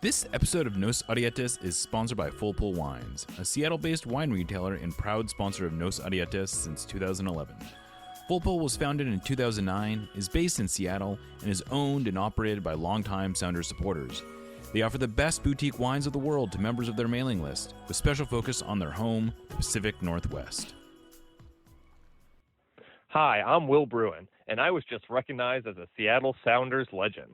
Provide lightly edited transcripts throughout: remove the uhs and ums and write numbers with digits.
This episode of Nos Arietes is sponsored by Full Pull Wines, a Seattle-based wine retailer and proud sponsor of Nos Arietes since 2011. Full Pull was founded in 2009, is based in Seattle, and is owned and operated by longtime Sounders supporters. They offer the best boutique wines of the world to members of their mailing list, with special focus on their home, the Pacific Northwest. Hi, I'm Will Bruin, and I was just recognized as a Seattle Sounders legend.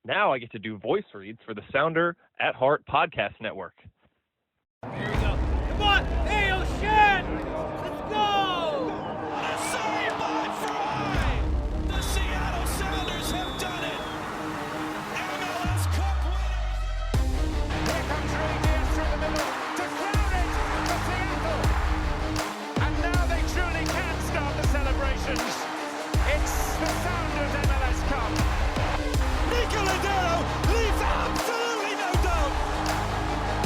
Now I get to do voice reads for the Sounder at Heart podcast network. Here we go. Come on! Hey, O'Shan! Let's go! A save by Fry! The Seattle Sounders have done it! MLS Cup winners! Here comes Rangers through the middle to crown it for Seattle! And now they truly can start the celebrations. It's the Sounders MLS Cup. Nicoladero leaves absolutely no doubt!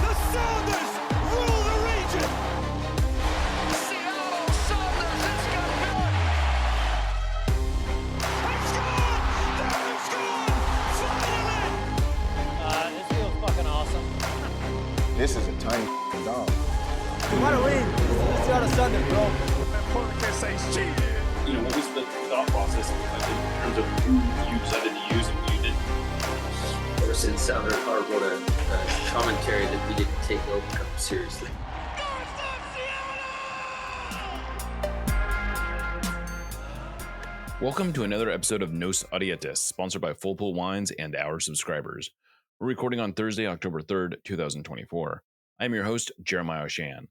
The Sounders rule the region! Seattle Sounders is campeón! It's gone! It's gone! Finally! This feels fucking awesome. This is a tiny dog. We want to win. It's Seattle Sounders, bro. Porter says, cheated! You know, what was the thought process in terms of who you decided to use and who you didn't? Ever since Sounder Pollard wrote a commentary that we didn't take the Open Cup seriously. Welcome to another episode of Nos Arietes, sponsored by Full Pull Wines and our subscribers. We're recording on Thursday, October 3rd, 2024. I'm your host, Jeremiah O'Shan.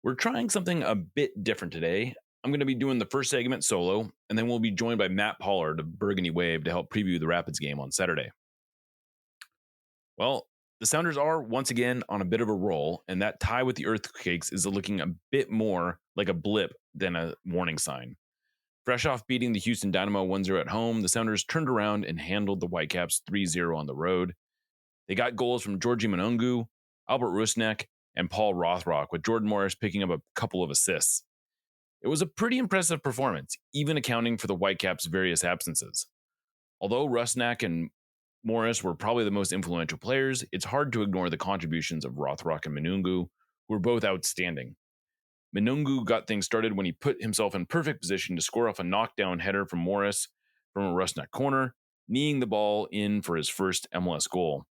We're trying something a bit different today. I'm going to be doing the first segment solo, and then we'll be joined by Matt Pollard of Burgundy Wave to help preview the Rapids game on Saturday. Well, the Sounders are once again on a bit of a roll, and that tie with the Earthquakes is looking a bit more like a blip than a warning sign. Fresh off beating the Houston Dynamo 1-0 at home, the Sounders turned around and handled the Whitecaps 3-0 on the road. They got goals from Georgi Manungu, Albert Rusnak, and Paul Rothrock, with Jordan Morris picking up a couple of assists. It was a pretty impressive performance, even accounting for the Whitecaps' various absences. Although Rusnak and Morris were probably the most influential players, it's hard to ignore the contributions of Rothrock and Manungu, who were both outstanding. Manungu got things started when he put himself in perfect position to score off a knockdown header from Morris from a Rusnak corner, kneeing the ball in for his first MLS goal.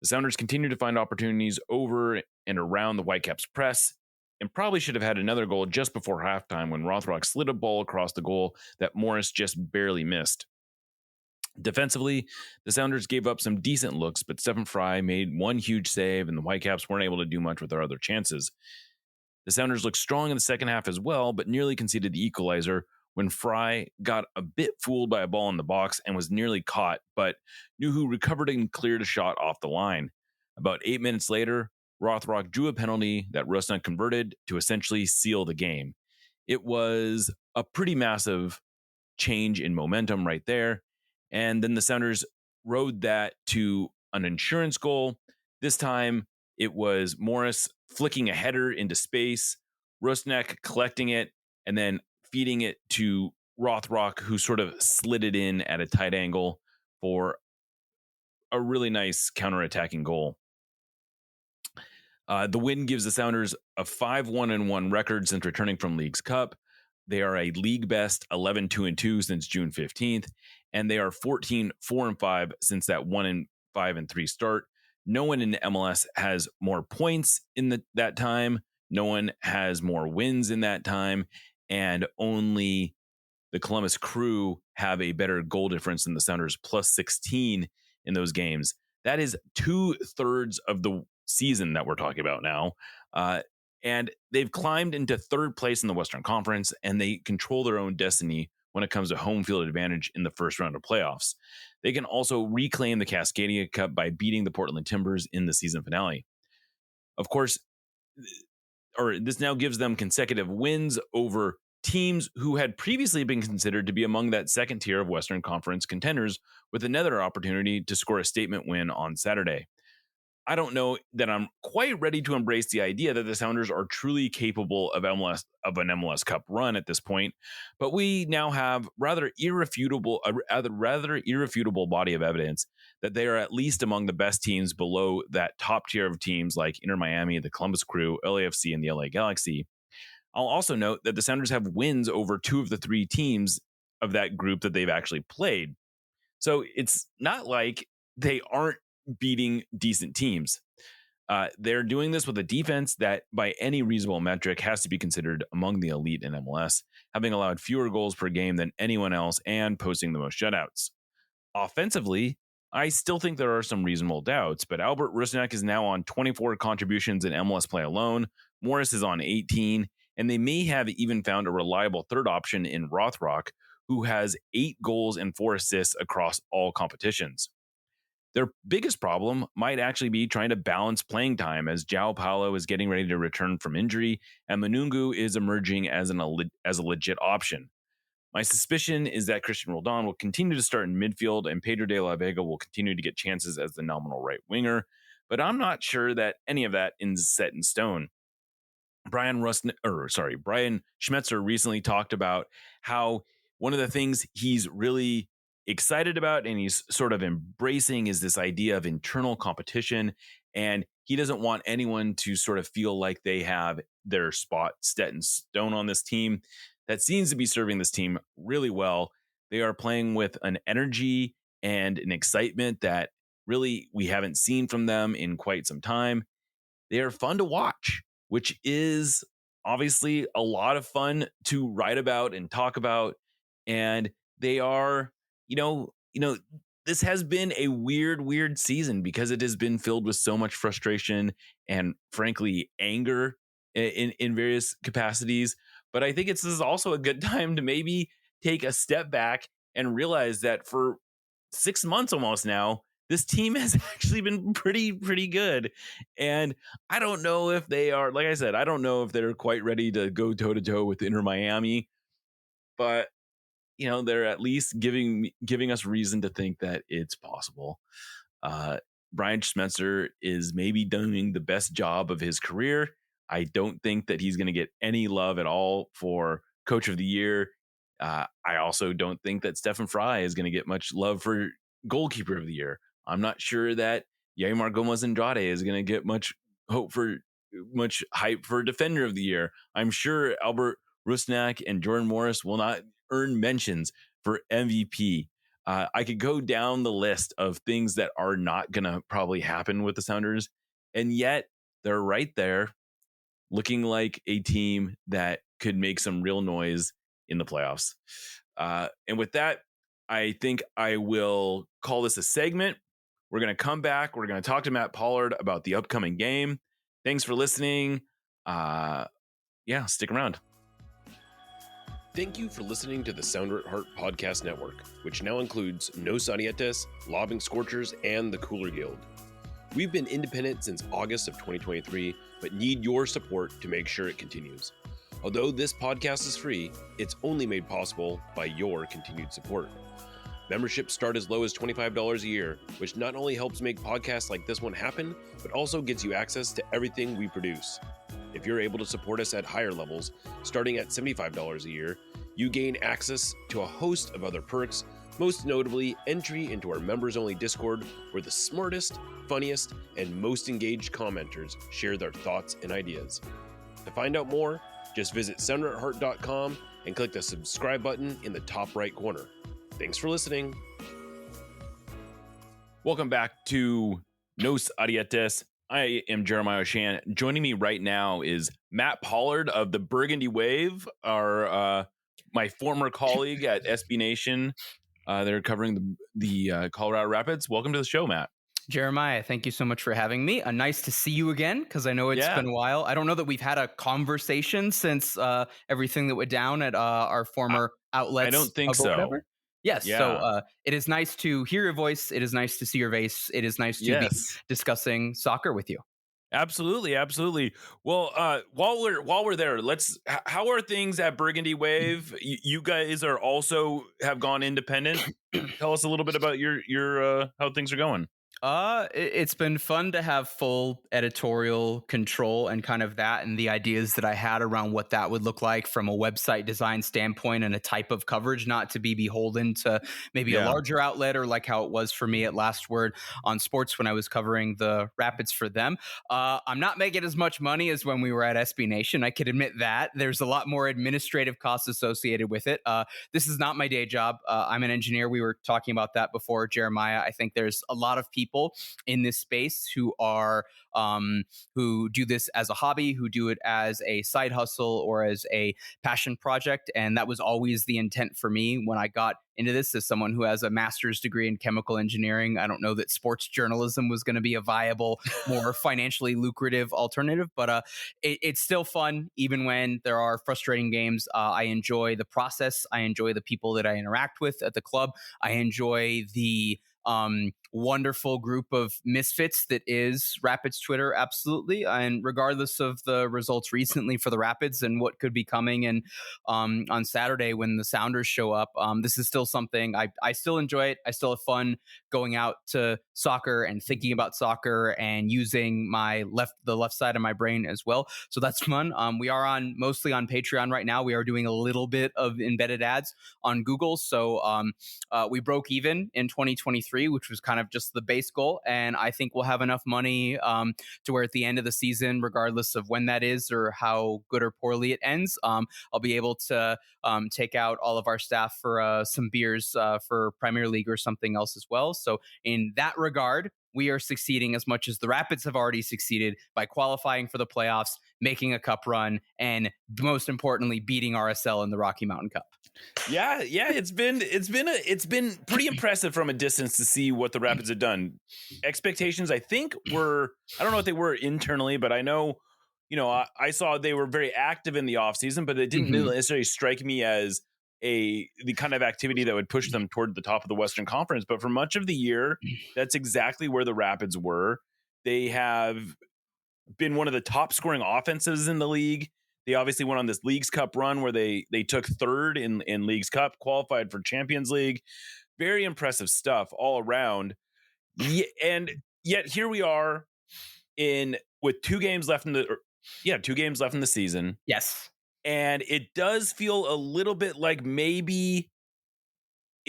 The Sounders continued to find opportunities over and around the Whitecaps press, and probably should have had another goal just before halftime when Rothrock slid a ball across the goal that Morris just barely missed. Defensively, the Sounders gave up some decent looks, but Stephen Fry made one huge save, and the Whitecaps weren't able to do much with their other chances. The Sounders looked strong in the second half as well, but nearly conceded the equalizer when Fry got a bit fooled by a ball in the box and was nearly caught, but Nuhu recovered and cleared a shot off the line. About 8 minutes later, Rothrock drew a penalty that Rusnak converted to essentially seal the game. It was a pretty massive change in momentum right there, and then the Sounders rode that to an insurance goal. This time, it was Morris flicking a header into space, Rusnak collecting it, and then feeding it to Rothrock, who sort of slid it in at a tight angle for a really nice counterattacking goal. The win gives the Sounders a 5-1-1 record since returning from League's Cup. They are a league best 11-2-2 since June 15th, and they are 14-4-5 since that 1-5-3 start. No one in the MLS has more points in that time. No one has more wins in that time, and only the Columbus Crew have a better goal difference than the Sounders, plus 16 in those games. That is 2/3 of the season that we're talking about now. And they've climbed into third place in the Western Conference, and they control their own destiny when it comes to home field advantage in the first round of playoffs. They can also reclaim the Cascadia Cup by beating the Portland Timbers in the season finale. Of course, this now gives them consecutive wins over teams who had previously been considered to be among that second tier of Western Conference contenders, with another opportunity to score a statement win on Saturday. I don't know that I'm quite ready to embrace the idea that the Sounders are truly capable of an MLS Cup run at this point, but we now have rather irrefutable body of evidence that they are at least among the best teams below that top tier of teams like Inter Miami, the Columbus Crew, LAFC, and the LA Galaxy. I'll also note that the Sounders have wins over 2 of the 3 teams of that group that they've actually played. So it's not like they aren't beating decent teams. They're doing this with a defense that, by any reasonable metric, has to be considered among the elite in MLS, having allowed fewer goals per game than anyone else and posting the most shutouts. Offensively, I still think there are some reasonable doubts, but Albert Rusnak is now on 24 contributions in MLS play alone. Morris is on 18, and they may have even found a reliable third option in Rothrock, who has 8 goals and 4 assists across all competitions. Their biggest problem might actually be trying to balance playing time, as João Paulo is getting ready to return from injury and Manungu is emerging as a legit option. My suspicion is that Christian Roldan will continue to start in midfield and Pedro de la Vega will continue to get chances as the nominal right winger, but I'm not sure that any of that is set in stone. Brian Schmetzer recently talked about how one of the things he's really excited about and he's sort of embracing is this idea of internal competition, and he doesn't want anyone to sort of feel like they have their spot set in stone on this team. That seems to be serving this team really well. They are playing with an energy and an excitement that really we haven't seen from them in quite some time. They are fun to watch, which is obviously a lot of fun to write about and talk about. And they are, this has been a weird season because it has been filled with so much frustration and, frankly, anger in various capacities. But I think this is also a good time to maybe take a step back and realize that for 6 months almost now, this team has actually been pretty good. And I don't know if they are, like I said, I don't know if they're quite ready to go toe to toe with Inter Miami, but they're at least giving us reason to think that it's possible. Brian Schmetzer is maybe doing the best job of his career. I don't think that he's going to get any love at all for Coach of the Year. I also don't think that Stefan Fry is going to get much love for Goalkeeper of the Year. I'm not sure that Yaimar Gomez Andrade is going to get much hype for Defender of the Year. I'm sure Albert Rusnak and Jordan Morris will not earn mentions for MVP. I could go down the list of things that are not going to probably happen with the Sounders, and yet they're right there, looking like a team that could make some real noise in the playoffs. And with that, I think I will call this a segment. We're going to come back. We're going to talk to Matt Pollard about the upcoming game. Thanks for listening. Stick around. Thank you for listening to the Sounder at Heart Podcast Network, which now includes Nos Arietes, Lobbing Scorchers, and the Cooler Guild. We've been independent since August of 2023, but need your support to make sure it continues. Although this podcast is free, it's only made possible by your continued support. Memberships start as low as $25 a year, which not only helps make podcasts like this one happen, but also gets you access to everything we produce. If you're able to support us at higher levels, starting at $75 a year, you gain access to a host of other perks, most notably entry into our members-only Discord, where the smartest, funniest, and most engaged commenters share their thoughts and ideas. To find out more, just visit sounderatheart.com and click the subscribe button in the top right corner. Thanks for listening. Welcome back to Nos Arietes. I am Jeremiah Oshan. Joining me right now is Matt Pollard of the Burgundy Wave, my former colleague at SB Nation. They're covering the Colorado Rapids. Welcome to the show, Matt. Jeremiah, thank you so much for having me. Nice to see you again, because I know it's been a while. I don't know that we've had a conversation since everything that went down at our former outlets. I don't think so. Whatever. Yes. Yeah. So it is nice to hear your voice. It is nice to see your face. It is nice to be discussing soccer with you. Absolutely. Well, while we're there, how are things at Burgundy Wave? You guys have gone independent. Tell us a little bit about your how things are going. It's been fun to have full editorial control and kind of that and the ideas that I had around what that would look like from a website design standpoint and a type of coverage, not to be beholden to maybe a larger outlet or like how it was for me at Last Word on Sports when I was covering the Rapids for them. I'm not making as much money as when we were at SB Nation. I can admit that. There's a lot more administrative costs associated with it. This is not my day job. I'm an engineer. We were talking about that before, Jeremiah. I think there's a lot of people in this space who are who do this as a hobby, who do it as a side hustle or as a passion project. And that was always the intent for me when I got into this as someone who has a master's degree in chemical engineering. I don't know that sports journalism was going to be a viable, more financially lucrative alternative, but it's still fun, even when there are frustrating games. I enjoy the process. I enjoy the people that I interact with at the club. I enjoy the wonderful group of misfits that is Rapids Twitter, absolutely. And regardless of the results recently for the Rapids and what could be coming and on Saturday when the Sounders show up, this is still something I still enjoy it. I still have fun going out to soccer and thinking about soccer and using the left side of my brain as well. So that's fun. We are mostly on Patreon right now. We are doing a little bit of embedded ads on Google. So we broke even in 2023, which was kind of just the base goal. And I think we'll have enough money to where at the end of the season, regardless of when that is or how good or poorly it ends, I'll be able to take out all of our staff for some beers for Premier League or something else as well. So in that regard, we are succeeding as much as the Rapids have already succeeded by qualifying for the playoffs, making a cup run, and most importantly, beating RSL in the Rocky Mountain Cup. Yeah, it's been pretty impressive from a distance to see what the Rapids have done. Expectations, I think, I don't know what they were internally, but I know, I saw they were very active in the offseason, but it didn't necessarily strike me as the kind of activity that would push them toward the top of the Western Conference. But for much of the year, that's exactly where the Rapids were. They have been one of the top scoring offenses in the league. They obviously went on this Leagues Cup run where they took third in Leagues Cup, qualified for Champions League. Very impressive stuff all around. And yet here we are with 2 games left in the season. Yes. And it does feel a little bit like maybe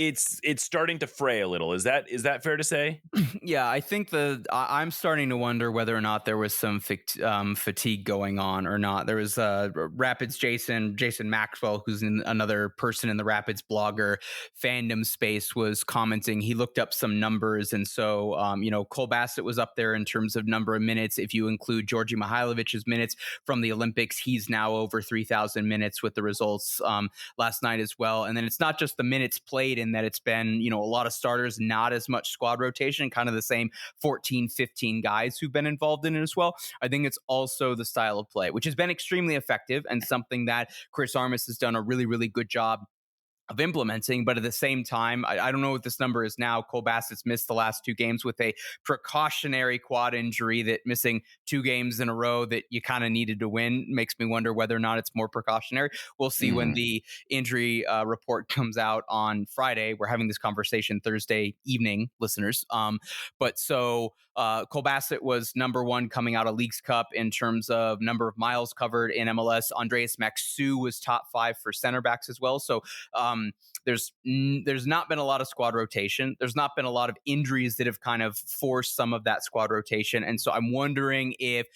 it's starting to fray a little. Is that fair to say? Yeah, I think I'm starting to wonder whether or not there was some fatigue going on or not. There was Rapids Jason Maxwell, who's another person in the Rapids blogger fandom space, was commenting. He looked up some numbers, and so Cole Bassett was up there in terms of number of minutes. If you include Georgi Mihailovic's minutes from the Olympics, he's now over 3,000 minutes with the results last night as well. And then it's not just the minutes played in that it's been, a lot of starters, not as much squad rotation, kind of the same 14, 15 guys who've been involved in it as well. I think it's also the style of play, which has been extremely effective and something that Chris Armas has done a really, really good job of implementing. But at the same time, I don't know what this number is now. Cole Bassett's missed the last 2 games with a precautionary quad injury. That missing 2 games in a row that you kind of needed to win makes me wonder whether or not it's more precautionary. We'll see when the injury report comes out on Friday. We're having this conversation Thursday evening, listeners. But so Cole Bassett was number 1 coming out of Leagues Cup in terms of number of miles covered in MLS. Andreas Maxu was top 5 for center backs as well. So there's not been a lot of squad rotation. There's not been a lot of injuries that have kind of forced some of that squad rotation. And so I'm wondering if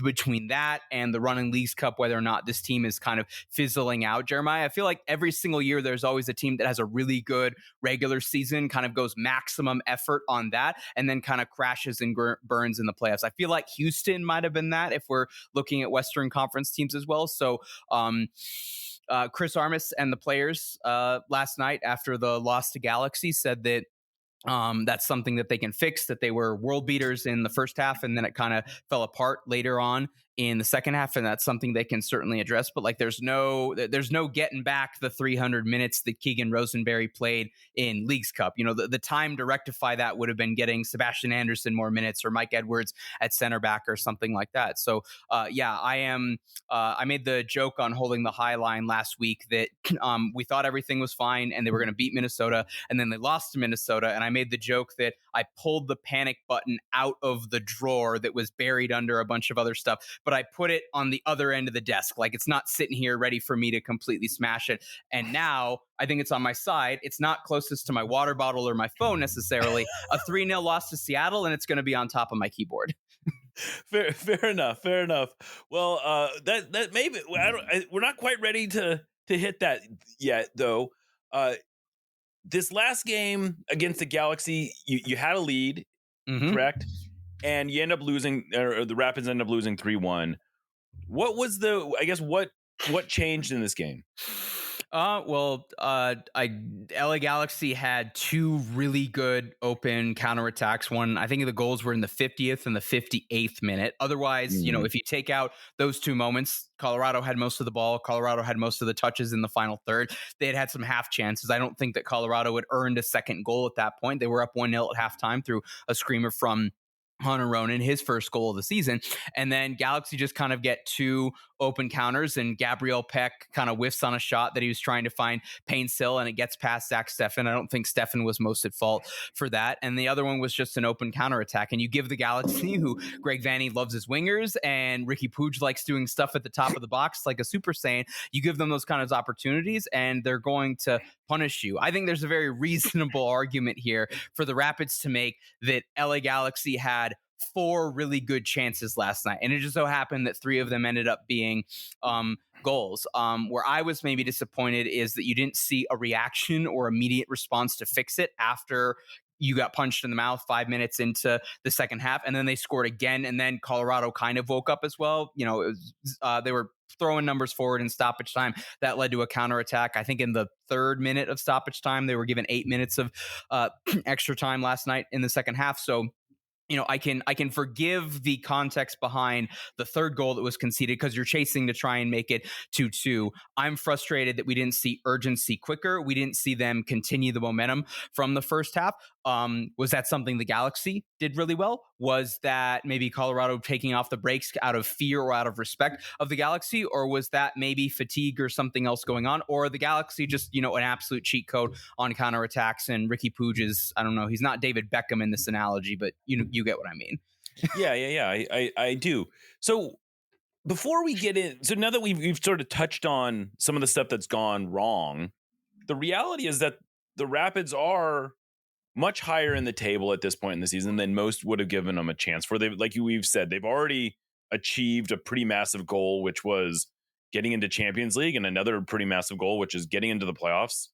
between that and the running Leagues Cup, whether or not this team is kind of fizzling out. Jeremiah, I feel like every single year there's always a team that has a really good regular season, kind of goes maximum effort on that, and then kind of crashes and burns in the playoffs. I feel like Houston might have been that if we're looking at Western Conference teams as well. So Chris Armas and the players last night after the loss to Galaxy said that that's something that they can fix, that they were world beaters in the first half and then it kind of fell apart later on in the second half, and that's something they can certainly address. But like, there's no getting back the 300 minutes that Keegan Rosenberry played in Leagues Cup. The time to rectify that would have been getting Sebastian Anderson more minutes or Mike Edwards at center back or something like that. So I made the joke on Holding the High Line last week that we thought everything was fine and they were going to beat Minnesota, and then they lost to Minnesota. And I made the joke that I pulled the panic button out of the drawer that was buried under a bunch of other stuff, but I put it on the other end of the desk. Like, it's not sitting here ready for me to completely smash it. And now I think it's on my side. It's not closest to my water bottle or my phone necessarily. A 3-0 loss to Seattle, and it's going to be on top of my keyboard. Fair enough. Well, that maybe we're not quite ready to hit that yet, though. This last game against the Galaxy, you had a lead, correct? And you end up losing, or the Rapids end up losing 3-1. What was what changed in this game? LA Galaxy had two really good open counterattacks. One, I think the goals were in the 50th and the 58th minute. Otherwise, if you take out those two moments, Colorado had most of the ball. Colorado had most of the touches in the final third. They had some half chances. I don't think that Colorado had earned a second goal at that point. They were up 1-0 at halftime through a screamer from Hunter Ronan, his first goal of the season. And then Galaxy just kind of get two open counters, and Gabriel Peck kind of whiffs on a shot that he was trying to find Payne Sill, and it gets past Zach Steffen. I don't think Steffen was most at fault for that. And the other one was just an open counterattack. And you give the Galaxy, who Greg Vanney loves his wingers, and Ricky Puig likes doing stuff at the top of the box like a Super Saiyan, you give them those kind of opportunities, and they're going to punish you. I think there's a very reasonable argument here for the Rapids to make that LA Galaxy had 4 really good chances last night, and it just so happened that 3 of them ended up being goals. Where I was maybe disappointed is that you didn't see a reaction or immediate response to fix it after you got punched in the mouth 5 minutes into the second half, and then they scored again, and then Colorado kind of woke up as well. It was, they were throwing numbers forward in stoppage time. That led to a counterattack. I think in the 3rd minute of stoppage time, they were given 8 minutes of extra time last night in the second half. So I can forgive the context behind the 3rd goal that was conceded because you're chasing to try and make it 2-2. I'm frustrated that we didn't see urgency quicker. We didn't see them continue the momentum from the first half. Was that something the Galaxy did really well? Was that maybe Colorado taking off the brakes out of fear or out of respect of the Galaxy? Or was that maybe fatigue or something else going on? Or the Galaxy just, an absolute cheat code on counterattacks, and Ricky Puig is, I don't know, he's not David Beckham in this analogy, but you get what I mean. Yeah. I do. So before we get in, so now that we've sort of touched on some of the stuff that's gone wrong, the reality is that the Rapids are much higher in the table at this point in the season than most would have given them a chance for. We've said, they've already achieved a pretty massive goal, which was getting into Champions League, and another pretty massive goal, which is getting into the playoffs.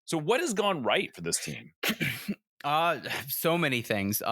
So what has gone right for this team? So many things.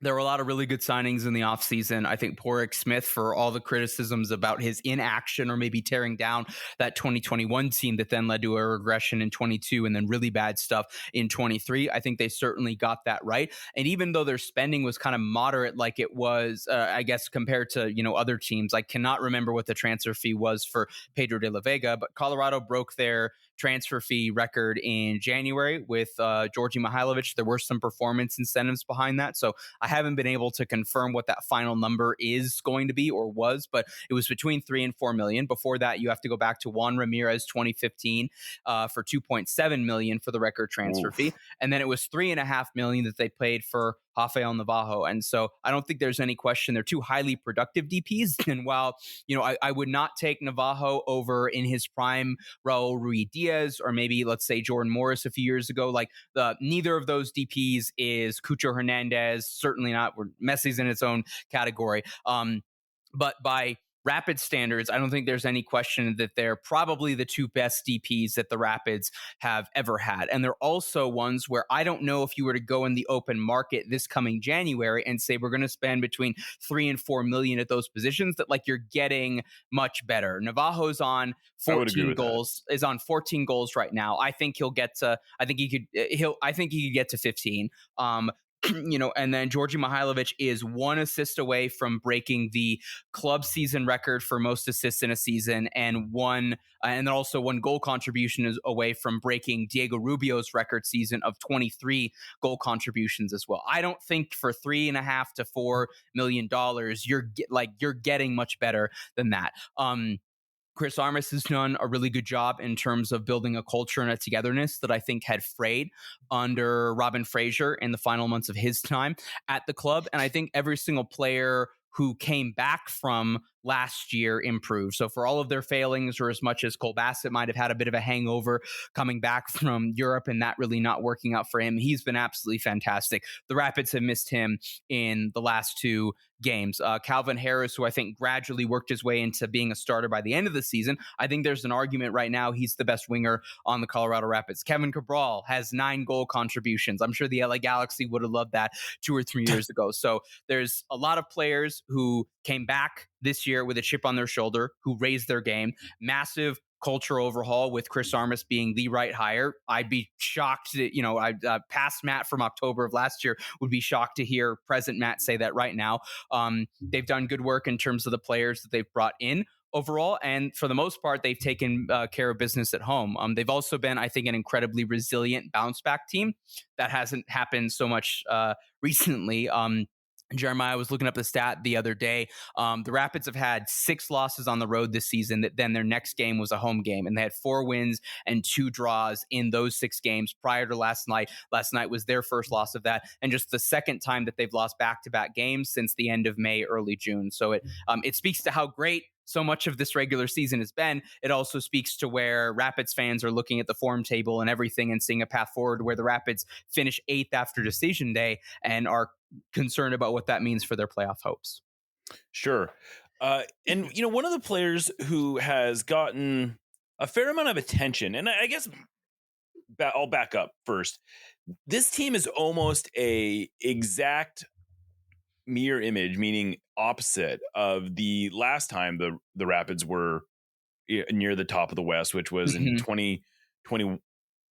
There were a lot of really good signings in the offseason. I think Porrick Smith, for all the criticisms about his inaction or maybe tearing down that 2021 team that then led to a regression in 22 and then really bad stuff in 23, I think they certainly got that right. And even though their spending was kind of moderate, like it was, I guess, compared to, other teams, I cannot remember what the transfer fee was for Pedro de la Vega, but Colorado broke their transfer fee record in January with Georgi Mihailovic. There were some performance incentives behind that. So I haven't been able to confirm what that final number is going to be or was, but it was between 3 and 4 million. Before that, you have to go back to Juan Ramirez 2015 for 2.7 million for the record transfer fee. And then it was 3.5 million that they paid for Rafael Navajo. And so I don't think there's any question. They're 2 highly productive DPs. And while, I would not take Navajo over in his prime Raul Ruiz Diaz, or maybe let's say Jordan Morris a few years ago, neither of those DPs is Cucho Hernandez. Certainly not. Messi's in its own category. But by Rapid standards, I don't think there's any question that they're probably the 2 best DPs that the Rapids have ever had. And they're also ones where I don't know if you were to go in the open market this coming January and say we're going to spend between 3 and 4 million at those positions, that you're getting much better. Navajo's on 14 goals, is on 14 goals right now. I think he'll get to, I think he could get to 15. And then Georgi Mihailovic is 1 assist away from breaking the club season record for most assists in a season, and then also 1 goal contribution is away from breaking Diego Rubio's record season of 23 goal contributions as well. I don't think for $3.5 to $4 million, you're getting much better than that. Chris Armas has done a really good job in terms of building a culture and a togetherness that I think had frayed under Robin Fraser in the final months of his time at the club. And I think every single player who came back from last year improved. So for all of their failings, or as much as Cole Bassett might have had a bit of a hangover coming back from Europe and that really not working out for him, he's been absolutely fantastic. The Rapids have missed him in the last 2 games. Calvin Harris, who I think gradually worked his way into being a starter by the end of the season, I think there's an argument right now he's the best winger on the Colorado Rapids. Kevin Cabral has 9 goal contributions. I'm sure the LA Galaxy would have loved that 2 or 3 years ago. So there's a lot of players who came back this year with a chip on their shoulder, who raised their game. Massive culture overhaul with Chris Armas being the right hire. I'd be shocked that, past Matt from October of last year would be shocked to hear present Matt say that right now. They've done good work in terms of the players that they've brought in overall, and for the most part, they've taken care of business at home. They've also been, I think, an incredibly resilient bounce back team. That hasn't happened so much recently. Jeremiah was looking up the stat the other day. The Rapids have had 6 losses on the road this season. Then their next game was a home game, and they had 4 wins and 2 draws in those 6 games prior to last night. Last night was their first loss of that, and just the second time that they've lost back-to-back games since the end of May, early June. So it speaks to how great so much of this regular season has been. It also speaks to where Rapids fans are looking at the form table and everything and seeing a path forward where the Rapids finish 8th after decision day and are concerned about what that means for their playoff hopes. Sure. And one of the players who has gotten a fair amount of attention, and I guess I'll back up first. This team is almost a exact mirror image, meaning opposite of the last time the Rapids were near the top of the West, which was in 2020.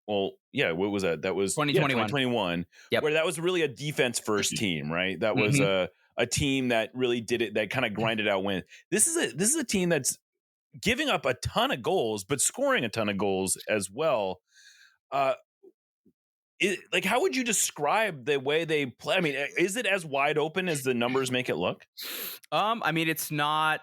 Well, yeah, what was that? That was 2021. Yep. Where that was really a defense first team, right? That was a team that really did it, that kind of grinded out wins. This is a team that's giving up a ton of goals, but scoring a ton of goals as well. How would you describe the way they play? I mean, is it as wide open as the numbers make it look? I mean, it's not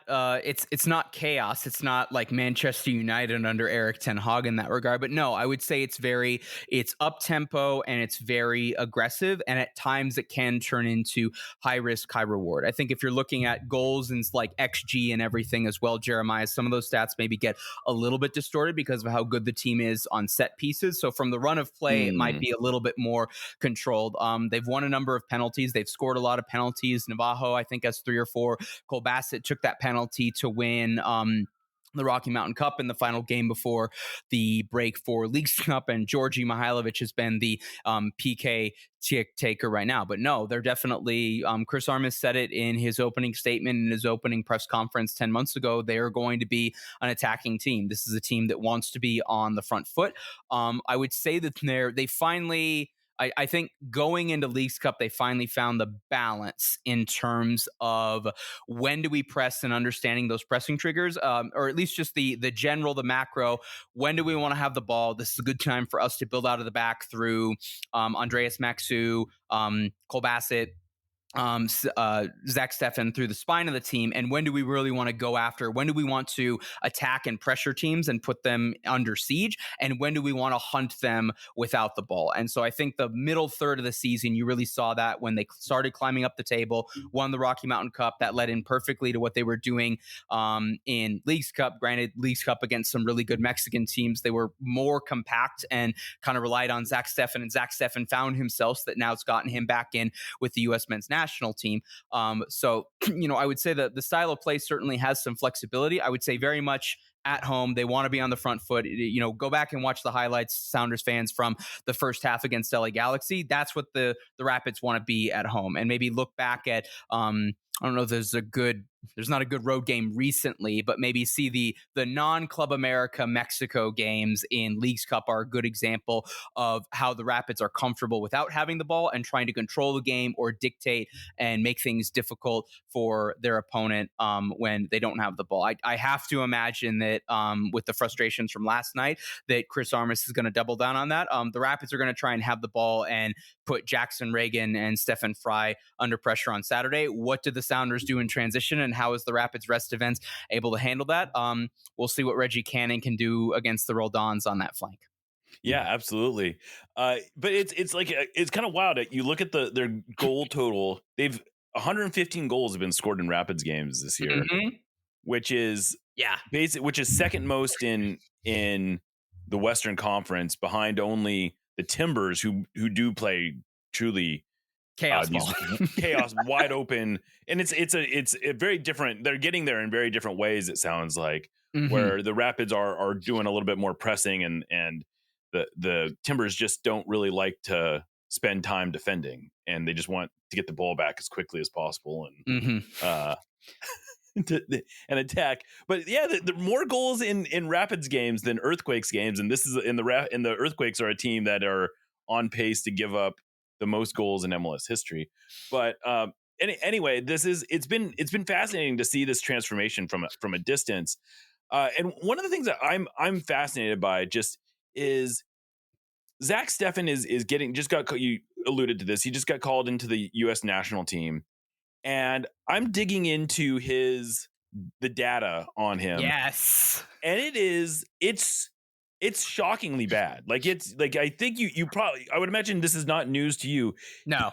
chaos. It's not like Manchester United under Eric Ten Hag in that regard. But no, I would say it's up tempo and it's very aggressive. And at times it can turn into high risk, high reward. I think if you're looking at goals and like XG and everything as well, Jeremiah, some of those stats maybe get a little bit distorted because of how good the team is on set pieces. So from the run of play, it might be a little bit more controlled. They've won a number of penalties. They've scored a lot of penalties. Navajo, I think, has 3 or 4. Cole Bassett took that penalty to win the Rocky Mountain Cup in the final game before the break for Leagues Cup, and Georgi Mihailovic has been the PK taker right now. But no, they're definitely, Chris Armas said it in his opening statement, in his opening press conference 10 months ago, they are going to be an attacking team. This is a team that wants to be on the front foot. I would say that they finally... I think going into Leagues Cup, they finally found the balance in terms of when do we press and understanding those pressing triggers, or at least just the general, the macro. When do we want to have the ball? This is a good time for us to build out of the back through Andreas Maxu, Cole Bassett, Zach Steffen through the spine of the team. And when do we really want to go after? When do we want to attack and pressure teams and put them under siege? And when do we want to hunt them without the ball? And so I think the middle third of the season, you really saw that when they started climbing up the table, won the Rocky Mountain Cup. That led in perfectly to what they were doing in Leagues Cup. Granted, Leagues Cup against some really good Mexican teams. They were more compact and kind of relied on Zach Steffen. And Zach Steffen found himself that now it's gotten him back in with the U.S. men's national team. So, I would say that the style of play certainly has some flexibility. I would say very much at home. They want to be on the front foot. Go back and watch the highlights, Sounders fans, from the first half against LA Galaxy. That's what the Rapids want to be at home. And maybe look back at, I don't know if there's a good there's not a good road game recently, but maybe see the non-Club America Mexico games in Leagues Cup are a good example of how the Rapids are comfortable without having the ball and trying to control the game or dictate and make things difficult for their opponent when they don't have the ball. I have to imagine that with the frustrations from last night that Chris Armas is going to double down on that. The Rapids are going to try and have the ball and put Jackson Reagan and Stefan Fry under pressure on Saturday. What did the Sounders do in transition, and how is the Rapids rest defense able to handle that? We'll see what Reggie Cannon can do against the Roldans on that flank. Yeah, absolutely. But it's like it's kind of wild. You look at their goal total. They've 115 goals have been scored in Rapids games this year, which is which is second most in the Western Conference, behind only the Timbers, who do play truly chaos chaos wide open, and it's a very different. They're getting there in very different ways. It sounds like where the Rapids are doing a little bit more pressing, and the Timbers just don't really like to spend time defending, and they just want to get the ball back as quickly as possible and and attack. But yeah, the more goals in Rapids games than Earthquakes games, and this is in the Earthquakes are a team that are on pace to give up the most goals in MLS history. But anyway, it's been fascinating to see this transformation from a distance. And one of the things that I'm fascinated by just is Zach Steffen is getting you alluded to this. He just got called into the U.S. national team, and I'm digging into the data on him. Yes, and it's shockingly bad. Like I think you probably, I would imagine this is not news to you. No,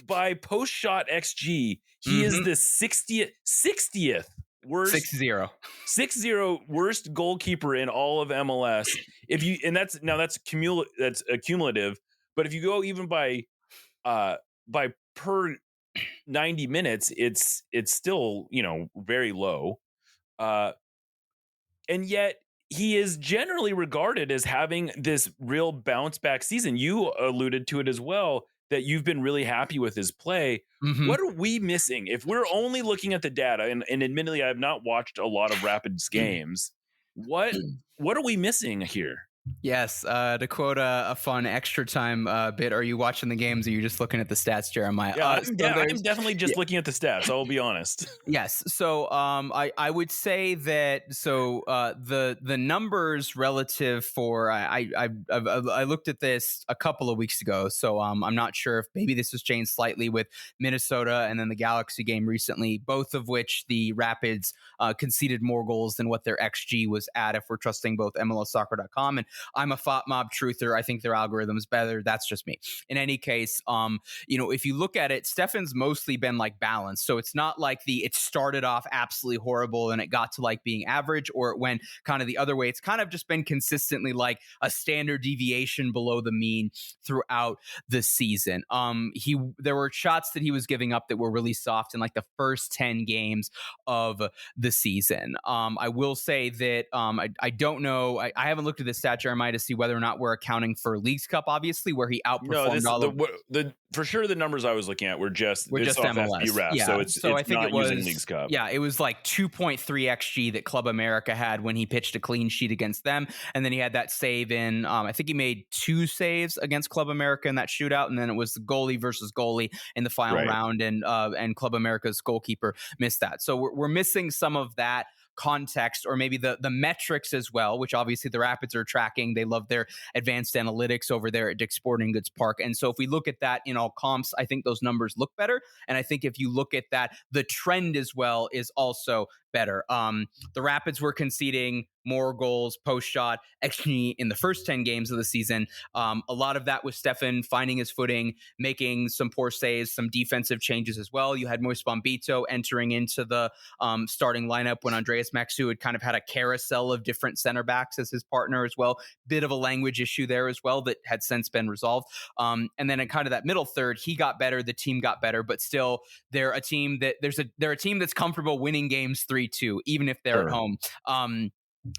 by post shot XG, he is the 60th worst 6-0 worst goalkeeper in all of MLS. That's cumulative, but if you go even by per 90 minutes, it's still, very low. And yet he is generally regarded as having this real bounce back season. You alluded to it as well, that you've been really happy with his play. What are we missing? If we're only looking at the data, and admittedly, I have not watched a lot of Rapids games, what are we missing here? Yes, to quote a fun extra time bit, are you watching the games or are you just looking at the stats, Jeremiah? Yeah, I'm definitely just looking at the stats, I'll be honest. Yes, so I would say that the numbers relative for I looked at this a couple of weeks ago, so I'm not sure if maybe this has changed slightly with Minnesota and then the Galaxy game recently, both of which the Rapids conceded more goals than what their XG was at, if we're trusting both MLSsoccer.com. And I'm a FOT mob truther. I think their algorithm's better. That's just me. In any case, if you look at it, Steffen's mostly been like balanced. So it's not like it started off absolutely horrible and it got to like being average, or it went kind of the other way. It's kind of just been consistently like a standard deviation below the mean throughout the season. There were shots that he was giving up that were really soft in like the first 10 games of the season. I will say that I don't know. I haven't looked at the stat, Jeremiah, to see whether or not we're accounting for Leagues Cup, obviously, where he outperformed for sure the numbers I was looking at were just MLS. FBref, yeah. so I think not it was using Leagues Cup. Yeah, it was like 2.3 XG that Club America had when he pitched a clean sheet against them, and then he had that save in. I think he made 2 saves against Club America in that shootout, and then it was the goalie versus goalie in the final round, and Club America's goalkeeper missed that. So we're missing some of that context, or maybe the metrics as well, which obviously the Rapids are tracking. They love their advanced analytics over there at Dick's Sporting Goods Park. And so if we look at that in all comps, I think those numbers look better. And I think if you look at that, the trend as well is also better. The Rapids were conceding more goals post shot XG in the first 10 games of the season. A lot of that was Steffen finding his footing, making some poor saves, some defensive changes as well. You had Moise Bombito entering into the starting lineup when Andreas Maxu had kind of had a carousel of different center backs as his partner as well. Bit of a language issue there as well that had since been resolved. And then in kind of that middle third, he got better, the team got better, but still they're a team that's comfortable winning games 3-2, even if they're at home.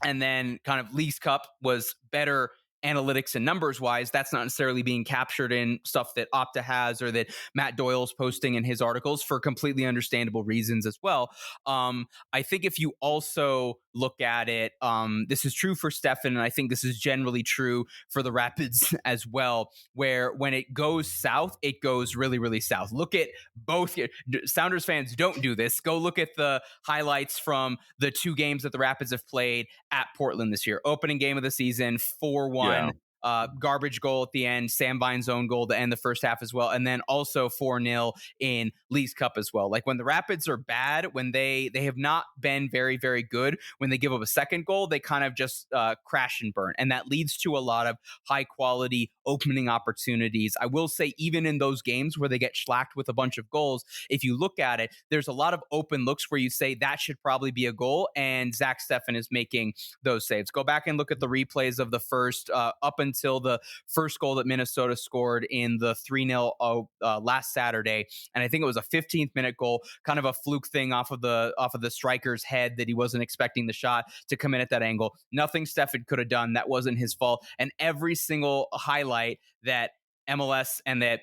And then kind of Leagues Cup was better analytics and numbers wise, that's not necessarily being captured in stuff that Opta has or that Matt Doyle's posting in his articles for completely understandable reasons as well. I think if you also look at it, this is true for Stefan, and I think this is generally true for the Rapids as well, where when it goes south, it goes really, really south. Look at both. Sounders fans, don't do this. Go look at the highlights from the 2 games that the Rapids have played at Portland this year. Opening game of the season, 4-1. Yeah. Garbage goal at the end, Sam Vine's own goal to end the first half as well, and then also 4-0 in Leagues Cup as well. Like when the Rapids are bad, when they have not been very, very good, when they give up a second goal, they kind of just crash and burn, and that leads to a lot of high-quality opening opportunities. I will say even in those games where they get schlacked with a bunch of goals, if you look at it, there's a lot of open looks where you say that should probably be a goal, and Zach Steffen is making those saves. Go back and look at the replays of the first up until the first goal that Minnesota scored in the 3-0 last Saturday, and I think it was a 15th minute goal, kind of a fluke thing off of the striker's head that he wasn't expecting the shot to come in at that angle. Nothing Steffen could have done. That wasn't his fault. And every single highlight that MLS and that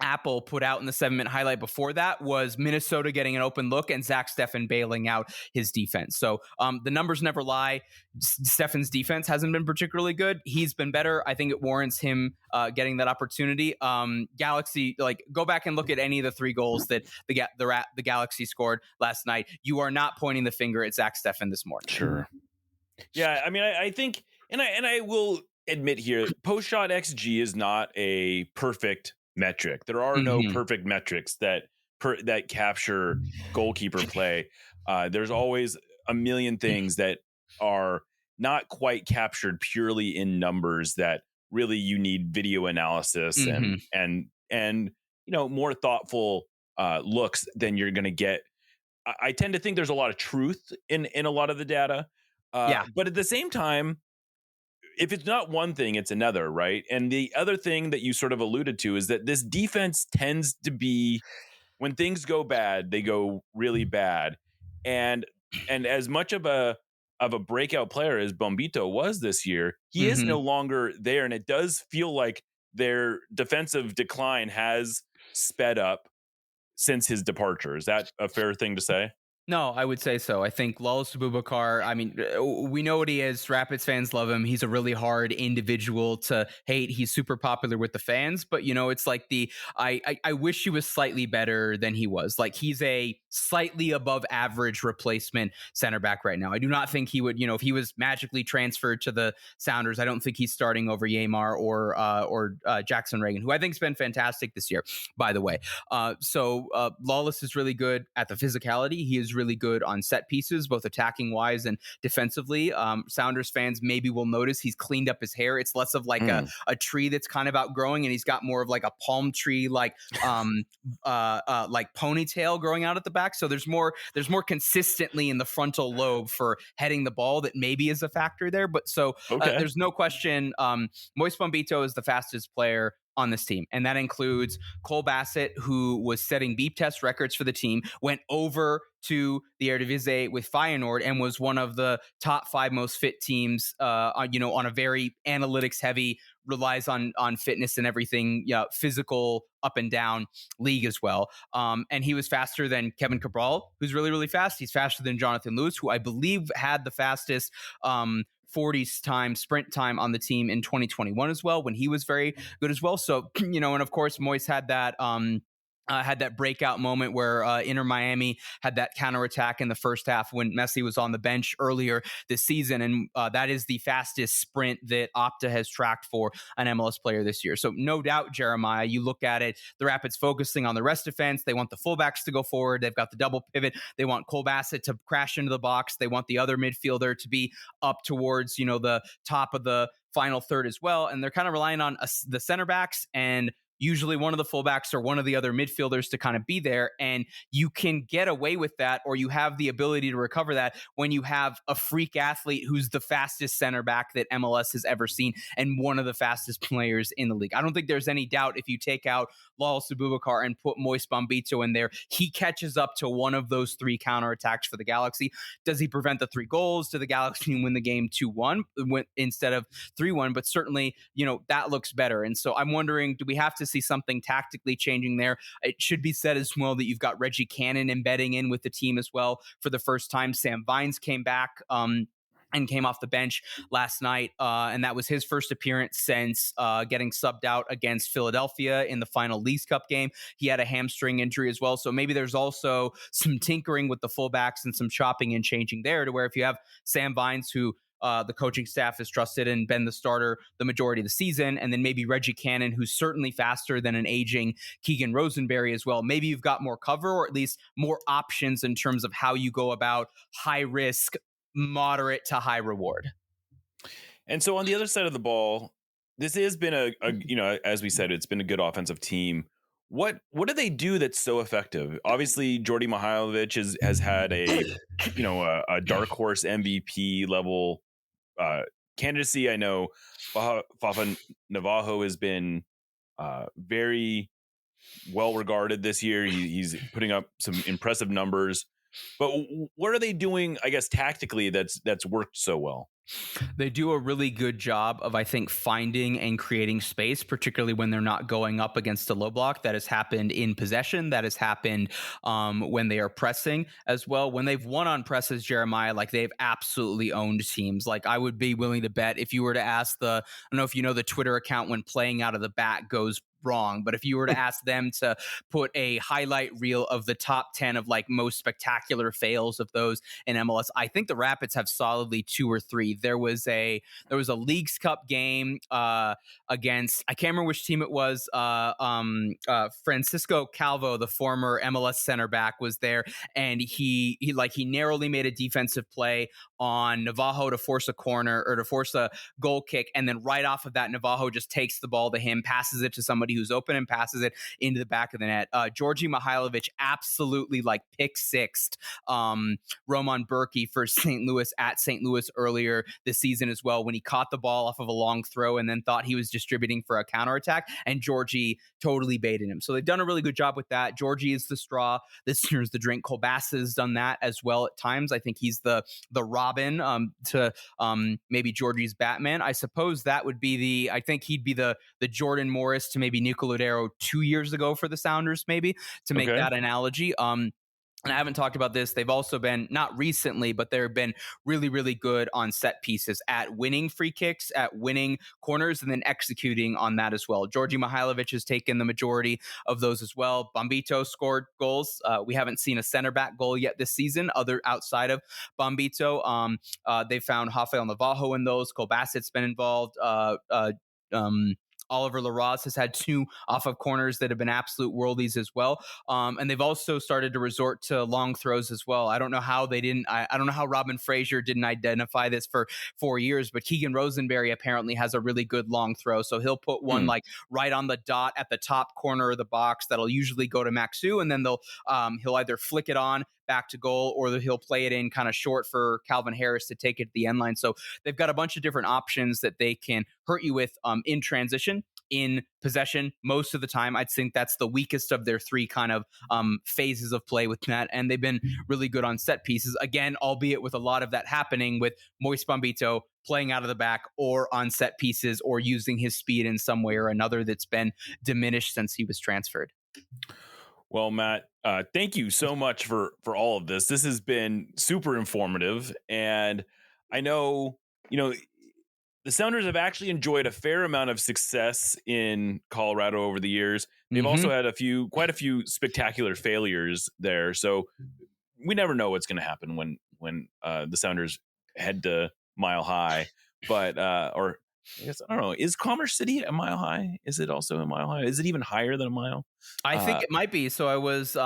Apple put out in the 7-minute highlight before that was Minnesota getting an open look and Zach Steffen bailing out his defense. So the numbers never lie. Steffen's defense hasn't been particularly good. He's been better. I think it warrants him getting that opportunity. Galaxy, like, go back and look at any of the 3 goals that the Galaxy scored last night. You are not pointing the finger at Zach Steffen this morning. Sure. Yeah, I mean, I think, and I will admit here, post-shot XG is not a perfect metric. There are no perfect metrics that capture goalkeeper play. There's always a million things that are not quite captured purely in numbers that really you need video analysis and more thoughtful looks than you're going to get. I tend to think there's a lot of truth in a lot of the data. But at the same time, if it's not one thing, it's another, right? And the other thing that you sort of alluded to is that this defense tends to be, when things go bad, they go really bad. And as much of a breakout player as Bombito was this year, he is no longer there. And it does feel like their defensive decline has sped up since his departure. Is that a fair thing to say? No, I would say so. I think Lalas Abubakar, I mean, we know what he is. Rapids fans love him. He's a really hard individual to hate. He's super popular with the fans, but it's like I wish he was slightly better than he was. Like, he's a slightly above average replacement center back right now. I do not think he would, if he was magically transferred to the Sounders, I don't think he's starting over Yamar or Jackson Reagan, who I think's been fantastic this year, by the way. So Lalas is really good at the physicality. He is really good on set pieces, both attacking wise and defensively. Sounders fans maybe will notice he's cleaned up his hair. It's less of like a tree that's kind of outgrowing, and he's got more of like a palm tree, like ponytail growing out at the back. So there's more consistently in the frontal lobe for heading the ball that maybe is a factor there. But there's no question. Moise Bombito is the fastest player on this team, and that includes Cole Bassett, who was setting beep test records for the team, went over to the Eredivisie with Feyenoord and was one of the top 5 most fit teams, on a very analytics heavy, relies on fitness and everything, physical up and down league as well. And he was faster than Kevin Cabral, who's really, really fast. He's faster than Jonathan Lewis, who I believe had the fastest 40s time, sprint time on the team in 2021 as well, when he was very good as well. So, and of course, Moise had that breakout moment where Inter Miami had that counterattack in the first half when Messi was on the bench earlier this season. And that is the fastest sprint that Opta has tracked for an MLS player this year. So no doubt, Jeremiah, you look at it, the Rapids focusing on the rest defense. They want the fullbacks to go forward. They've got the double pivot. They want Cole Bassett to crash into the box. They want the other midfielder to be up towards, the top of the final third as well. And they're kind of relying on the center backs and usually one of the fullbacks or one of the other midfielders to kind of be there. And you can get away with that, or you have the ability to recover that when you have a freak athlete who's the fastest center back that MLS has ever seen and one of the fastest players in the league. I don't think there's any doubt if you take out Lawal Sububakar and put Moise Bombito in there, he catches up to one of those 3 counterattacks for the Galaxy. Does he prevent the 3 goals? Do the Galaxy win the game 2-1 instead of 3-1? But certainly, that looks better. And so I'm wondering, do we have to see something tactically changing there? It should be said as well that you've got Reggie Cannon embedding in with the team as well for the first time. Sam Vines came back and came off the bench last night. And that was his first appearance since getting subbed out against Philadelphia in the final Leagues Cup game. He had a hamstring injury as well. So maybe there's also some tinkering with the fullbacks and some chopping and changing there, to where if you have Sam Vines, who the coaching staff has trusted and been the starter the majority of the season, and then maybe Reggie Cannon, who's certainly faster than an aging Keegan Rosenberry as well. Maybe you've got more cover, or at least more options in terms of how you go about high risk, moderate to high reward. And so on the other side of the ball, this has been as we said, it's been a good offensive team. What do they do that's so effective? Obviously, Jordi Mihailovic has had a dark horse MVP level candidacy. I know Fafa Navajo has been very well regarded this year. He's putting up some impressive numbers. But what are they doing, I guess, tactically that's worked so well? They do a really good job of, I think, finding and creating space, particularly when they're not going up against a low block. That has happened in possession. That has happened when they are pressing as well. When they've won on presses, Jeremiah, like, they've absolutely owned teams. Like, I would be willing to bet, if you were to ask I don't know if you know the Twitter account when playing out of the back goes wrong, but if you were to ask them to put a highlight reel of the top 10 of like most spectacular fails of those in MLS, I think the Rapids have solidly 2 or 3. There was a Leagues Cup game against, I can't remember which team it was. Francisco Calvo, the former MLS center back, was there, and he narrowly made a defensive play on Navajo to force a corner or to force a goal kick, and then right off of that, Navajo just takes the ball to him, passes it to somebody who's open, and passes it into the back of the net. Georgi Mihailovic absolutely pick sixed Roman Berkey for St. Louis at St. Louis earlier this season as well, when he caught the ball off of a long throw and then thought he was distributing for a counterattack, and Georgi totally baited him. So they've done a really good job with that. Georgi is the straw. This year's the drink. Colbass has done that as well at times. I think he's the Robin to maybe Georgi's Batman. I suppose that would be I think he'd be the Jordan Morris to maybe Nico Lodeiro 2 years ago for the Sounders, maybe, to make that analogy. And I haven't talked about this. They've also been, not recently, but they've been really, really good on set pieces, at winning free kicks, at winning corners, and then executing on that as well. Georgi Mihailovic has taken the majority of those as well. Bombito scored goals. We haven't seen a center back goal yet this season, outside of Bombito. They found Rafael Navajo in those. Colbasset's been involved. Oliver Larraz has had 2 off of corners that have been absolute worldies as well. And they've also started to resort to long throws as well. I don't know how they didn't. I don't know how Robin Fraser didn't identify this for 4 years, but Keegan Rosenberry apparently has a really good long throw. So he'll put one right on the dot at the top corner of the box that'll usually go to Maxu, and then he'll either flick it on back to goal, or he'll play it in kind of short for Calvin Harris to take it to the end line. So they've got a bunch of different options that they can hurt you with in transition, in possession. Most of the time, I'd think that's the weakest of their 3 kind of phases of play with that. And they've been really good on set pieces, again, albeit with a lot of that happening with Moise Bombito playing out of the back or on set pieces, or using his speed in some way or another that's been diminished since he was transferred. Well, Matt, thank you so much for all of this. This has been super informative. And I know, the Sounders have actually enjoyed a fair amount of success in Colorado over the years. They've also had quite a few spectacular failures there. So we never know what's going to happen when the Sounders head to Mile High. But or I guess, I don't know, is Commerce City a Mile High? Is it also a Mile High? Is it even higher than a mile? I think it might be. So I was,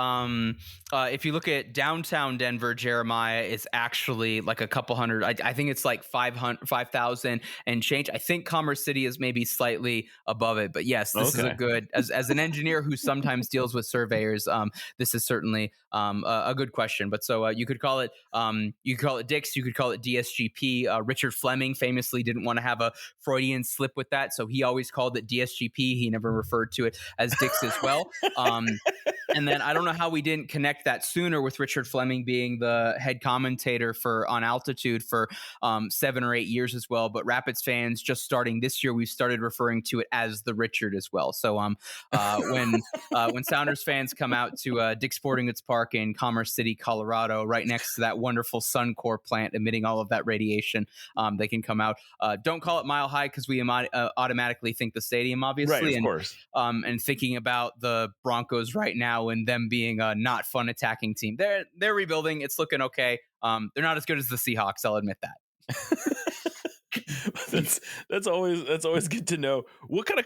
if you look at downtown Denver, Jeremiah is actually like a couple hundred. I think it's like 5,000 and change. I think Commerce City is maybe slightly above it. But yes, this is a good, as an engineer who sometimes deals with surveyors, this is certainly a good question. But so you could call it Dix, you could call it DSGP. Richard Fleming famously didn't want to have a Freudian slip with that, so he always called it DSGP. He never referred to it as Dix as well. And then I don't know how we didn't connect that sooner with Richard Fleming being the head commentator on Altitude for 7 or 8 years as well. But Rapids fans, just starting this year, we've started referring to it as the Richard as well. So when Sounders fans come out to Dick's Sporting Goods Park in Commerce City, Colorado, right next to that wonderful Suncor plant emitting all of that radiation, they can come out. Don't call it Mile High because we automatically think the stadium, obviously. Right, of course. And thinking about the Broncos right now and them being a not fun attacking team. They're rebuilding. It's looking okay. They're not as good as the Seahawks. I'll admit that. that's always good to know. What kind of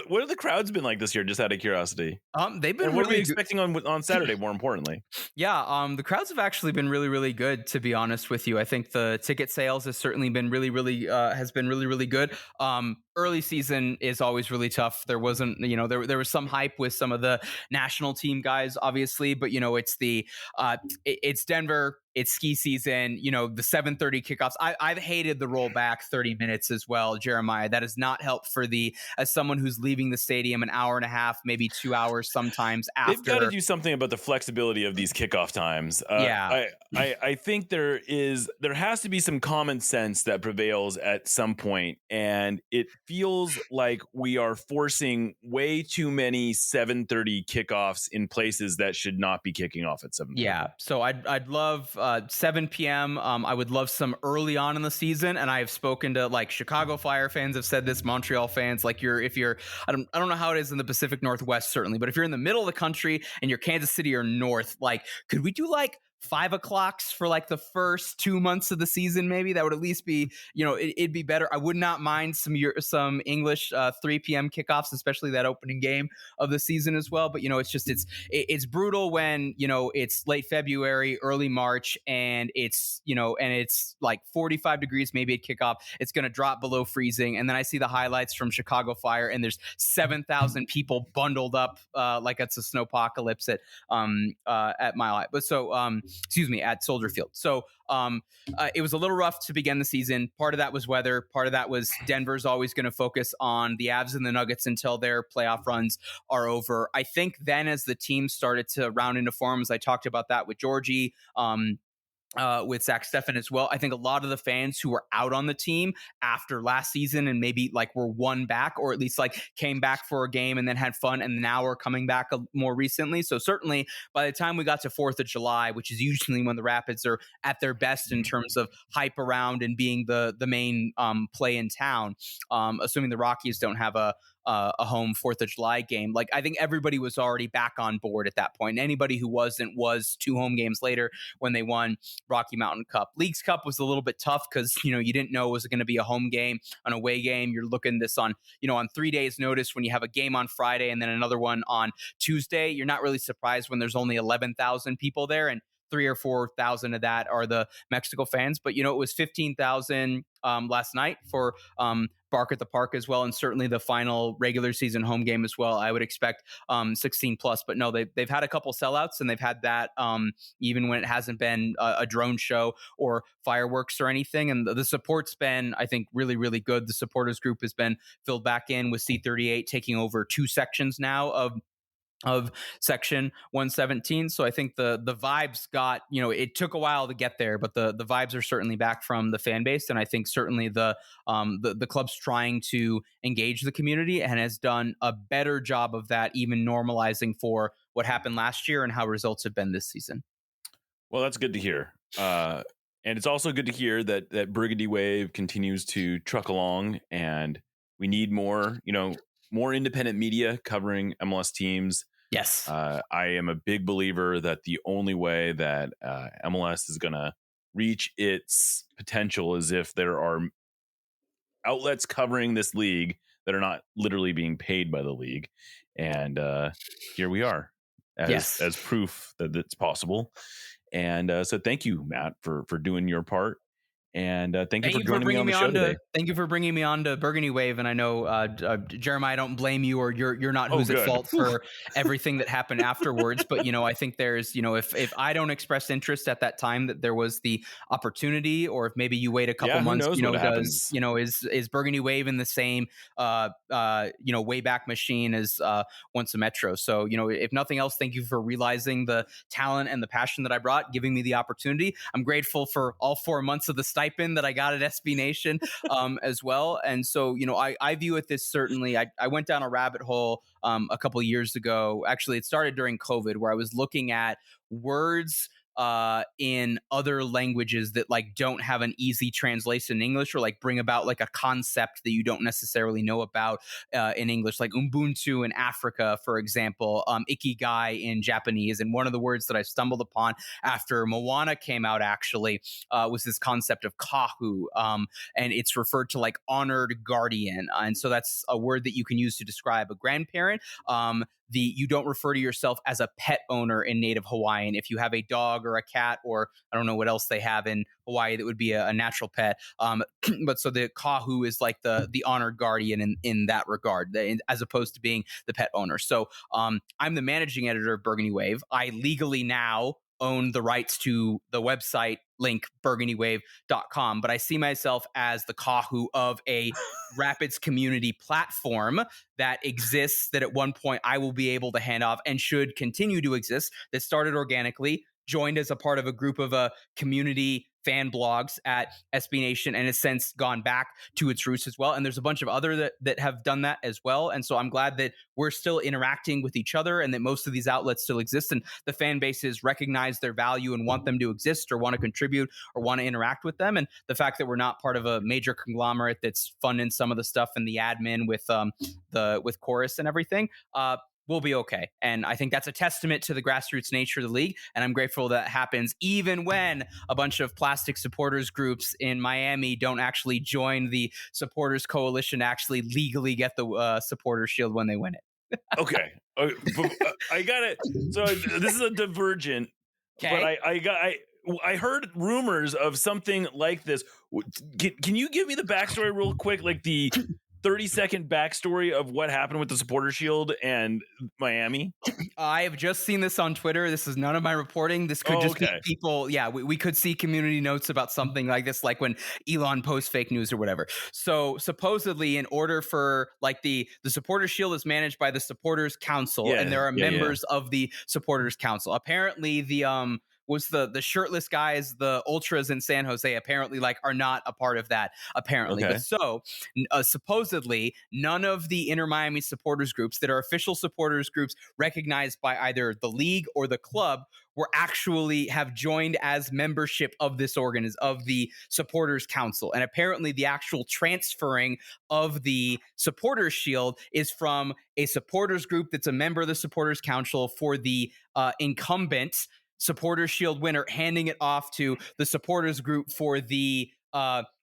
what have the crowds been like this year? Just out of curiosity. They've been. And what are we expecting on Saturday? More importantly, yeah. The crowds have actually been really, really good. To be honest with you, I think the ticket sales has certainly been really, really good. Early season is always really tough. There wasn't, there was some hype with some of the national team guys, obviously, but it's Denver. It's ski season, the 7:30 kickoffs. I've hated the rollback 30 minutes as well, Jeremiah. That has not helped as someone who's leaving the stadium an hour and a half, maybe 2 hours sometimes after. They've got to do something about the flexibility of these kickoff times. I think there has to be some common sense that prevails at some point, and it feels like we are forcing way too many 7:30 kickoffs in places that should not be kicking off at 7:30. Yeah, so I'd love 7 p.m. I would love some early on in the season, and I have spoken to Chicago Fire fans have said this, Montreal fans. I don't know how it is in the Pacific Northwest certainly, but if you're in the middle of the country and you're Kansas City or north, could we do 5 o'clocks for the first 2 months of the season? Maybe that would at least be, it'd be better. I would not mind some English 3 p.m. kickoffs, especially that opening game of the season as well. But it's brutal when it's late February, early March, and it's 45 degrees maybe at kickoff. It's going to drop below freezing, and then I see the highlights from Chicago Fire, and there's 7,000 people bundled up like it's a snowpocalypse at Mile High. But at Soldier Field. So it was a little rough to begin the season. Part of that was weather. Part of that was Denver's always going to focus on the Avs and the Nuggets until their playoff runs are over. I think then as the team started to round into form, as I talked about that with Georgie, with Zach Steffen as well. I think a lot of the fans who were out on the team after last season and maybe were won back, or at least came back for a game and then had fun and now are coming back more recently. So certainly by the time we got to 4th of July, which is usually when the Rapids are at their best in terms of hype around and being the main play in town, assuming the Rockies don't have a home 4th of July game. I think everybody was already back on board at that point. Anybody who wasn't was 2 home games later when they won Rocky Mountain Cup. Leagues Cup was a little bit tough because, you didn't know was it going to be a home game, an away game. You're looking this on 3 days notice when you have a game on Friday and then another one on Tuesday. You're not really surprised when there's only 11,000 people there, and 3,000 or 4,000 of that are the Mexico fans. But, it was 15,000 last night for Bark at the Park as well, and certainly the final regular season home game as well. I would expect 16 plus, but no, they've had a couple sellouts, and they've had that even when it hasn't been a drone show or fireworks or anything. And the support's been, I think, really, really good. The supporters group has been filled back in with C38 taking over 2 sections now of section 117. So I think the vibes got, it took a while to get there, but the vibes are certainly back from the fan base. And I think certainly the club's trying to engage the community and has done a better job of that, even normalizing for what happened last year and how results have been this season. Well, that's good to hear. And it's also good to hear that Burgundy wave continues to truck along, and we need more independent media covering MLS teams. Yes. I am a big believer that the only way that MLS is going to reach its potential is if there are outlets covering this league that are not literally being paid by the league. And here we are as proof that it's possible. And so thank you, Matt, for doing your part. And thank you for joining me on the show today. Thank you for bringing me on to Burgundy Wave. And I know, Jeremiah, I don't blame you, or you're not who's at fault for everything that happened afterwards. But, I think there's, if I don't express interest at that time that there was the opportunity, or if maybe you wait a couple months, is Burgundy Wave in the same, Wayback Machine as Once a Metro. So, if nothing else, thank you for realizing the talent and the passion that I brought, giving me the opportunity. I'm grateful for all 4 months of the stipend that I got at SB Nation as well. And so, I view it this certainly. I went down a rabbit hole a couple of years ago. Actually, it started during COVID, where I was looking at words in other languages that don't have an easy translation in English, or bring about a concept that you don't necessarily know about in English, like Ubuntu in Africa, for example, Ikigai in Japanese. And one of the words that I stumbled upon after Moana came out actually was this concept of kahu, and it's referred to honored guardian. And so that's a word that you can use to describe a grandparent. You don't refer to yourself as a pet owner in Native Hawaiian. If you have a dog or a cat, or I don't know what else they have in Hawaii that would be a natural pet. But so the kahu is the honored guardian in that regard, as opposed to being the pet owner. So I'm the managing editor of Burgundy Wave. I legally now own the rights to the website link, burgundywave.com, but I see myself as the kahu of a Rapids community platform that exists, that at one point I will be able to hand off and should continue to exist, that started organically, joined as a part of a group of community fan blogs at SB Nation, and has since gone back to its roots as well. And there's a bunch of other that have done that as well. And so I'm glad that we're still interacting with each other, and that most of these outlets still exist, and the fan bases recognize their value and want them to exist, or want to contribute, or want to interact with them. And the fact that we're not part of a major conglomerate that's funding some of the stuff and the admin with Chorus and everything, we'll be okay. And I think that's a testament to the grassroots nature of the league. And I'm grateful that happens even when a bunch of plastic supporters groups in Miami don't actually join the supporters coalition to actually legally get the supporters shield when they win it. Okay. I got it. So this is a divergent, but I heard rumors of something like this. Can you give me the backstory real quick? The 30-second backstory of what happened with the supporter shield and Miami? I have just seen this on Twitter. This is none of my reporting. This could be people. Yeah, we could see community notes about something like this, like when Elon posts fake news or whatever. So supposedly, in order for the supporter shield is managed by the supporters council, and there are members of the supporters council. Apparently was the shirtless guys, the ultras in San Jose, apparently are not a part of that, apparently. Okay. But so supposedly none of the Inter Miami supporters groups that are official supporters groups recognized by either the league or the club were actually have joined as membership of this of the supporters council. And apparently the actual transferring of the supporters shield is from a supporters group that's a member of the supporters council for the incumbent supporters shield winner, handing it off to the supporters group for the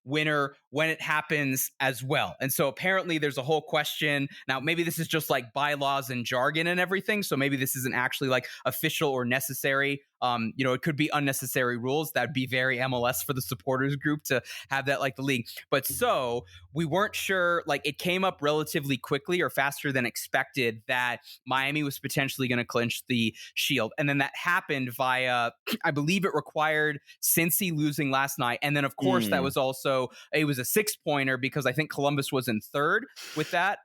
winner when it happens as well. And so apparently there's a whole question. Now, maybe this is just bylaws and jargon and everything. So maybe this isn't actually official or necessary. It could be unnecessary rules. That'd be very MLS for the supporters group to have that the league. But so we weren't sure, it came up relatively quickly or faster than expected that Miami was potentially going to clinch the shield. And then that happened via, I believe it required Cincy losing last night. And then of course that was also, it was a 6-pointer because I think Columbus was in third with that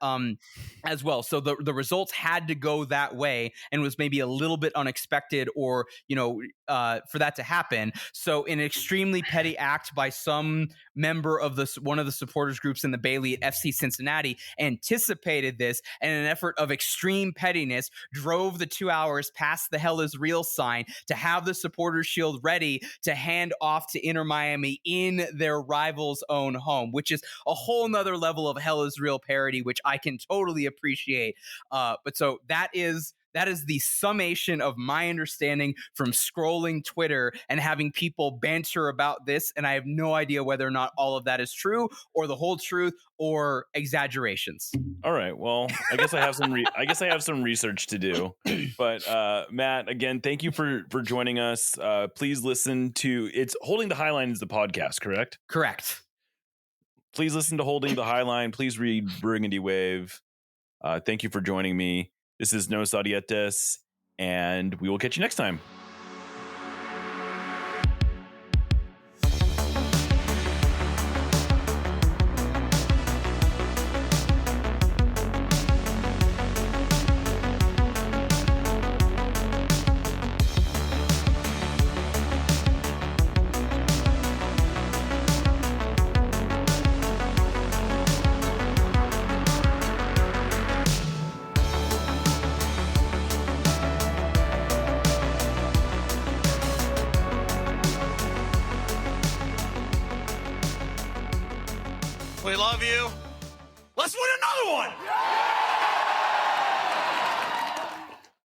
as well. So the results had to go that way, and was maybe a little bit unexpected, or, for that to happen. So in an extremely petty act by some member of one of the supporters groups in the Bailey at FC Cincinnati anticipated this, and in an effort of extreme pettiness drove the 2 hours past the Hell is Real sign to have the supporters shield ready to hand off to Inter Miami in their rival's own home, which is a whole nother level of Hell is Real parody, which I can totally appreciate. But so that is That is the summation of my understanding from scrolling Twitter and having people banter about this. And I have no idea whether or not all of that is true or the whole truth or exaggerations. All right. Well, I guess I have some research to do. But Matt, again, thank you for joining us. Please listen to Holding the Highline is the podcast, correct? Correct. Please listen to Holding the Highline. Please read Burgundy Wave. Thank you for joining me. This is Nos Audietes, and we will catch you next time. We love you. Let's win another one!